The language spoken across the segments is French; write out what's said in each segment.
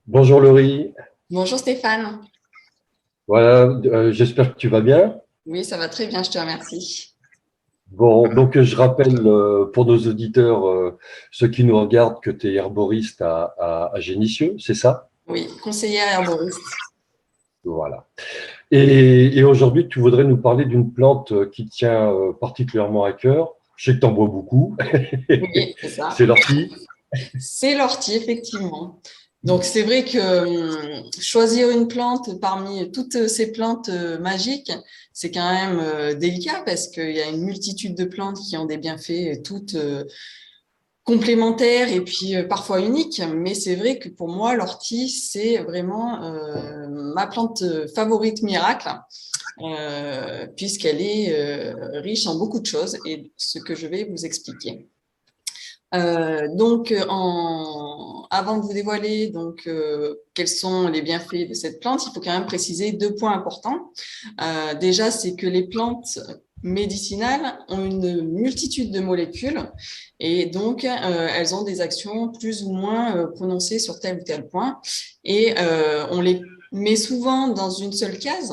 Bonjour Laurie, Bonjour Stéphane. voilà, j'espère que tu vas bien. Oui, ça va très bien, je te remercie. Bon, donc je rappelle pour nos auditeurs, ceux qui nous regardent, que tu es herboriste à Génissieux, c'est ça? Oui, conseillère herboriste. Voilà. Et aujourd'hui, tu voudrais nous parler d'une plante qui tient particulièrement à cœur. Je sais que tu en bois beaucoup, Oui, c'est ça. c'est l'ortie. C'est l'ortie, effectivement. Donc, c'est vrai que choisir une plante parmi toutes ces plantes magiques, c'est quand même délicat parce qu'il y a une multitude de plantes qui ont des bienfaits toutes complémentaires et puis parfois uniques. Mais c'est vrai que pour moi, l'ortie, c'est vraiment ma plante favorite miracle. Puisqu'elle est riche en beaucoup de choses et ce que je vais vous expliquer. Avant de vous dévoiler quels sont les bienfaits de cette plante, il faut quand même préciser deux points importants. Déjà, c'est que les plantes médicinales ont une multitude de molécules et donc elles ont des actions plus ou moins prononcées sur tel ou tel point et on les met souvent dans une seule case.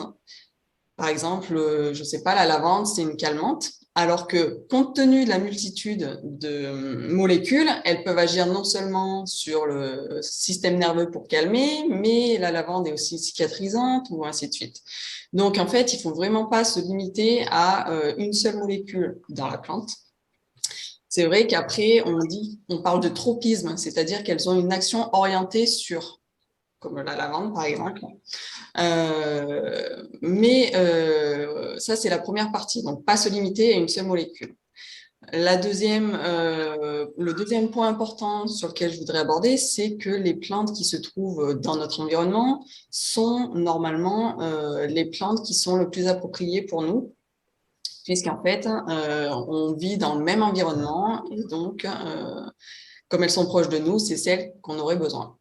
Par exemple, je ne sais pas, la lavande, c'est une calmante, alors que compte tenu de la multitude de molécules, elles peuvent agir non seulement sur le système nerveux pour calmer, mais la lavande est aussi cicatrisante ou ainsi de suite. Donc, en fait, il ne faut vraiment pas se limiter à une seule molécule dans la plante. C'est vrai qu'après, on parle de tropisme, c'est-à-dire qu'elles ont une action orientée sur, comme la lavande par exemple. Ça, c'est la première partie. Donc, pas se limiter à une seule molécule. Le deuxième point important sur lequel je voudrais aborder, c'est que les plantes qui se trouvent dans notre environnement sont normalement les plantes qui sont le plus appropriées pour nous, puisqu'en fait, on vit dans le même environnement et donc, comme elles sont proches de nous, c'est celles qu'on aurait besoin.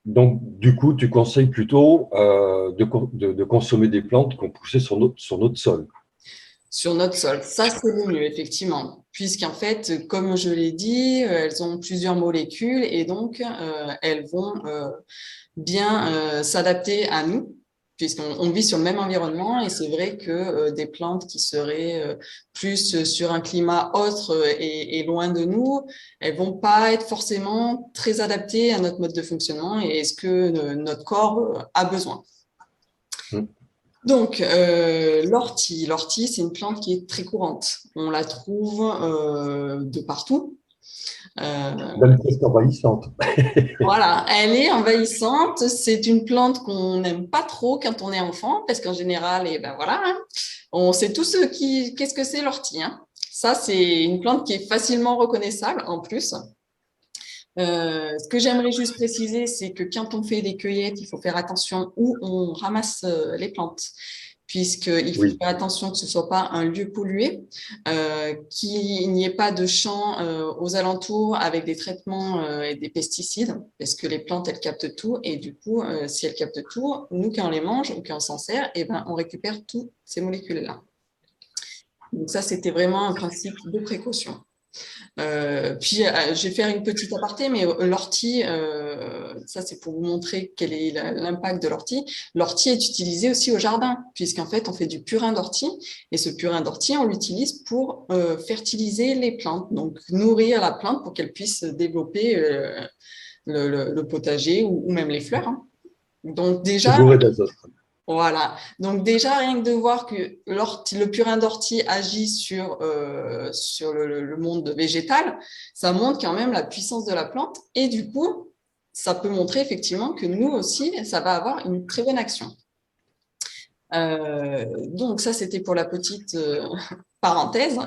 Donc, du coup, tu conseilles plutôt de consommer des plantes qu'on poussait sur notre sol. Sur notre sol. Ça, c'est le mieux, effectivement, puisqu'en fait, comme je l'ai dit, elles ont plusieurs molécules et donc elles vont bien s'adapter à nous, puisqu'on vit sur le même environnement et c'est vrai que des plantes qui seraient plus sur un climat autre et loin de nous, elles vont pas être forcément très adaptées à notre mode de fonctionnement et ce que notre corps a besoin. Hmm. Donc, l'ortie, c'est une plante qui est très courante. On la trouve de partout. Euh, Même presque envahissante. voilà, elle est envahissante. C'est une plante qu'on n'aime pas trop quand on est enfant, parce qu'en général, et ben voilà, hein, on sait tous qu'est-ce que c'est l'ortie, hein. Ça, c'est une plante qui est facilement reconnaissable en plus. Ce que j'aimerais juste préciser, c'est que quand on fait des cueillettes, il faut faire attention où on ramasse les plantes, puisqu'il faut Oui. faire attention que ce ne soit pas un lieu pollué, qu'il n'y ait pas de champs aux alentours avec des traitements et des pesticides, parce que les plantes, elles captent tout, et du coup, si elles captent tout, nous, quand on les mange ou quand on s'en sert, eh ben, on récupère toutes ces molécules-là. Donc ça, c'était vraiment un principe de précaution. Je vais faire une petite aparté, mais l'ortie, ça c'est pour vous montrer quel est l'impact de l'ortie. L'ortie est utilisée aussi au jardin, puisqu'en fait on fait du purin d'ortie, et ce purin d'ortie, on l'utilise pour fertiliser les plantes, donc nourrir la plante pour qu'elle puisse développer le potager ou même les fleurs, hein. Donc C'est déjà, bourré d'azote. voilà. Donc déjà, rien que de voir que le purin d'ortie agit sur le monde végétal, ça montre quand même la puissance de la plante. Et du coup, ça peut montrer effectivement que nous aussi, ça va avoir une très bonne action. Donc ça, c'était pour la petite parenthèse.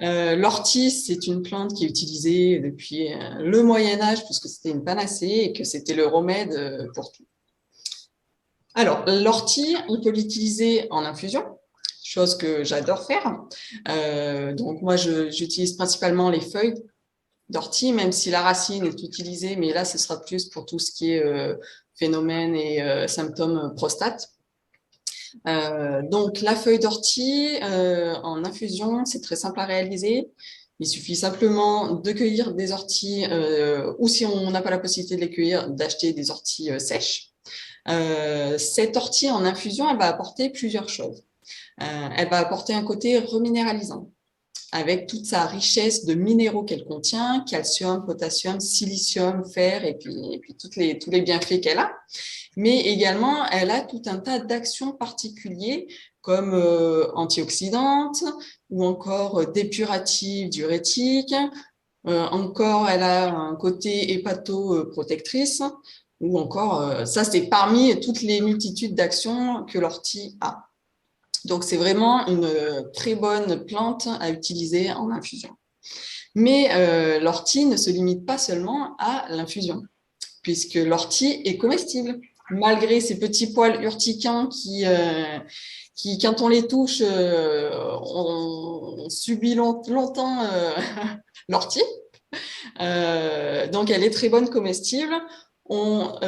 L'ortie, c'est une plante qui est utilisée depuis le Moyen Âge, puisque c'était une panacée et que c'était le remède pour tout. Alors, l'ortie, on peut l'utiliser en infusion, chose que j'adore faire. Donc, moi, j'utilise principalement les feuilles d'ortie, même si la racine est utilisée, mais là, ce sera plus pour tout ce qui est phénomène et symptômes prostate. Donc, la feuille d'ortie en infusion, c'est très simple à réaliser. Il suffit simplement de cueillir des orties ou si on n'a pas la possibilité de les cueillir, d'acheter des orties sèches. Cette ortie en infusion, elle va apporter plusieurs choses. Elle va apporter un côté reminéralisant avec toute sa richesse de minéraux qu'elle contient, calcium, potassium, silicium, fer et puis tous les bienfaits qu'elle a. Mais également, elle a tout un tas d'actions particulières comme antioxydante ou encore dépurative diurétique. Encore, elle a un côté hépatoprotectrice ou encore, ça c'est parmi toutes les multitudes d'actions que l'ortie a. Donc, c'est vraiment une très bonne plante à utiliser en infusion. Mais l'ortie ne se limite pas seulement à l'infusion, puisque l'ortie est comestible. Malgré ces petits poils urticants qui quand on les touche, on subit longtemps l'ortie. Donc, elle est très bonne comestible. On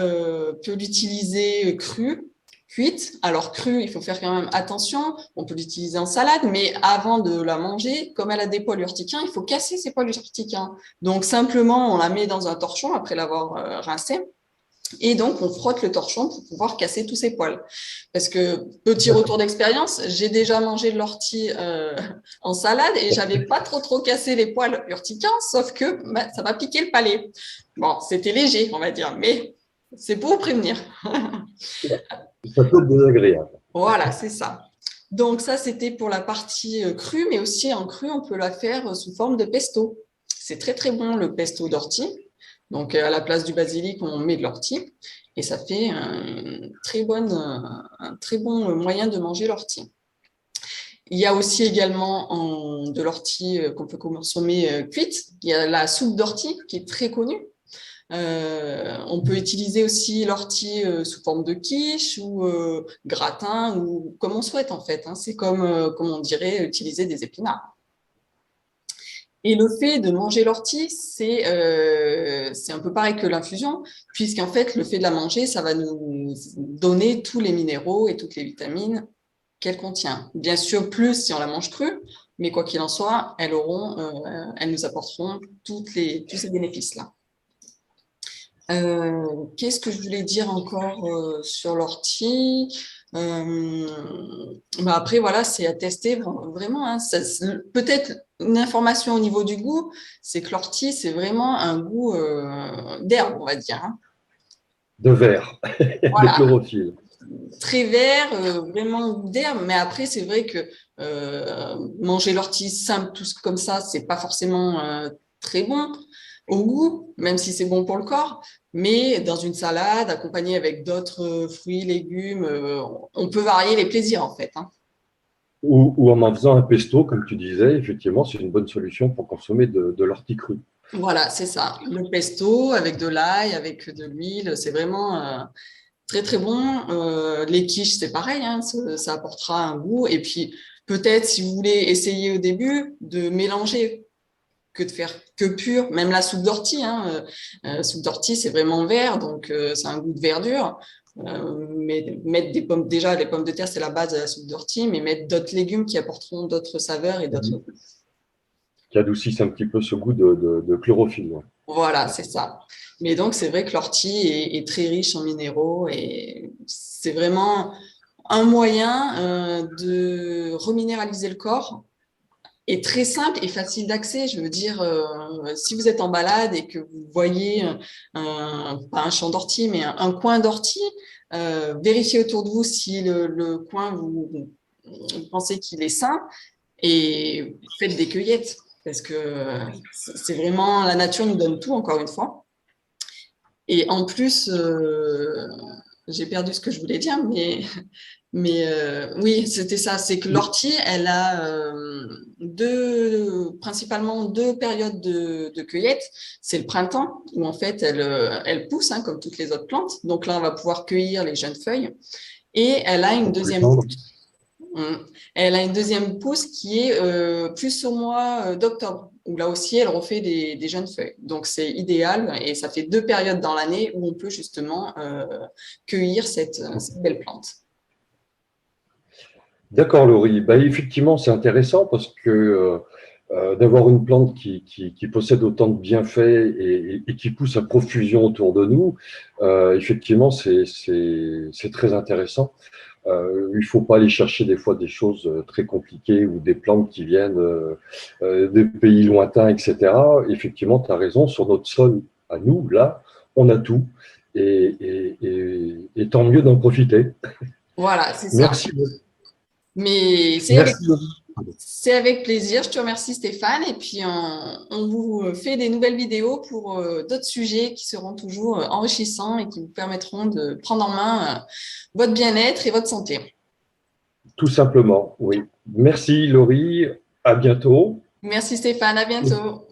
peut l'utiliser crue, cuite. Alors, crue, il faut faire quand même attention. On peut l'utiliser en salade, mais avant de la manger, comme elle a des poils urticains, il faut casser ces poils urticains. Donc, simplement, on la met dans un torchon après l'avoir rincée. Et donc, on frotte le torchon pour pouvoir casser tous ces poils. Parce que, petit retour d'expérience, j'ai déjà mangé de l'ortie en salade et j'avais pas trop cassé les poils urticants, sauf que ça m'a piqué le palais. Bon, c'était léger, on va dire, mais c'est pour prévenir. Ça peut être désagréable. Voilà, c'est ça. Donc, ça, c'était pour la partie crue, mais aussi en crue, on peut la faire sous forme de pesto. C'est très, très bon, le pesto d'ortie. Donc, à la place du basilic, on met de l'ortie et ça fait un très bon moyen de manger l'ortie. Il y a aussi également de l'ortie qu'on peut consommer cuite. Il y a la soupe d'ortie qui est très connue. On peut utiliser aussi l'ortie sous forme de quiche ou gratin ou comme on souhaite en fait. C'est comme on dirait utiliser des épinards. Et le fait de manger l'ortie, c'est un peu pareil que l'infusion, puisqu'en fait, le fait de la manger, ça va nous donner tous les minéraux et toutes les vitamines qu'elle contient. Bien sûr, plus si on la mange crue, mais quoi qu'il en soit, elles nous apporteront tous ces bénéfices-là. Qu'est-ce que je voulais dire encore sur l'ortie? Après, voilà, c'est à tester vraiment. Peut-être une information au niveau du goût, c'est que l'ortie, c'est vraiment un goût d'herbe, on va dire. De verre, de Voilà, chlorophylle. très vert, vraiment goût d'herbe. Mais après, c'est vrai que manger l'ortie simple, tout comme ça, c'est pas forcément très bon au goût, même si c'est bon pour le corps. Mais dans une salade, accompagnée avec d'autres fruits, légumes, on peut varier les plaisirs en fait. Ou en faisant un pesto, comme tu disais, effectivement, c'est une bonne solution pour consommer de l'ortie crue. Voilà, c'est ça. Le pesto avec de l'ail, avec de l'huile, c'est vraiment très très bon. Les quiches, c'est pareil, ça apportera un goût. Et puis peut-être, si vous voulez essayer au début, de mélanger que de faire que pur, même la soupe d'ortie. Soupe d'ortie, c'est vraiment vert, donc c'est un goût de verdure. Mais mettre des pommes, déjà les pommes de terre, c'est la base de la soupe d'ortie, mais mettre d'autres légumes qui apporteront d'autres saveurs et d'autres goûts. Qui adoucissent un petit peu ce goût de chlorophylle. Ouais. Voilà, c'est ça. Mais donc, c'est vrai que l'ortie est très riche en minéraux et c'est vraiment un moyen de reminéraliser le corps est très simple et facile d'accès. Je veux dire, si vous êtes en balade et que vous voyez pas un champ d'ortie, mais un coin d'ortie, vérifiez autour de vous si le coin, vous pensez qu'il est sain et faites des cueillettes. Parce que c'est vraiment, la nature nous donne tout, encore une fois. Et en plus, j'ai perdu ce que je voulais dire, mais oui, c'était ça. C'est que l'ortie, elle a principalement deux périodes de cueillette. C'est le printemps, où en fait, elle pousse, comme toutes les autres plantes. Donc là, on va pouvoir cueillir les jeunes feuilles. Et elle a une deuxième pousse. Elle a une deuxième pousse qui est plus au mois d'octobre, où là aussi, elle refait des jeunes feuilles. Donc, c'est idéal et ça fait deux périodes dans l'année où on peut justement cueillir cette belle plante. D'accord, Laurie. Bah, effectivement, c'est intéressant parce que d'avoir une plante qui possède autant de bienfaits et qui pousse à profusion autour de nous, effectivement, c'est très intéressant. Il ne faut pas aller chercher des fois des choses très compliquées ou des plantes qui viennent des pays lointains, etc. Effectivement, tu as raison, sur notre sol, à nous, là, on a tout. Et tant mieux d'en profiter. Voilà, c'est ça. Merci. Mais Merci. c'est avec plaisir. Je te remercie Stéphane. Et puis, on vous fait des nouvelles vidéos pour d'autres sujets qui seront toujours enrichissants et qui vous permettront de prendre en main votre bien-être et votre santé. Tout simplement, oui. Merci Laurie. À bientôt. Merci Stéphane. À bientôt.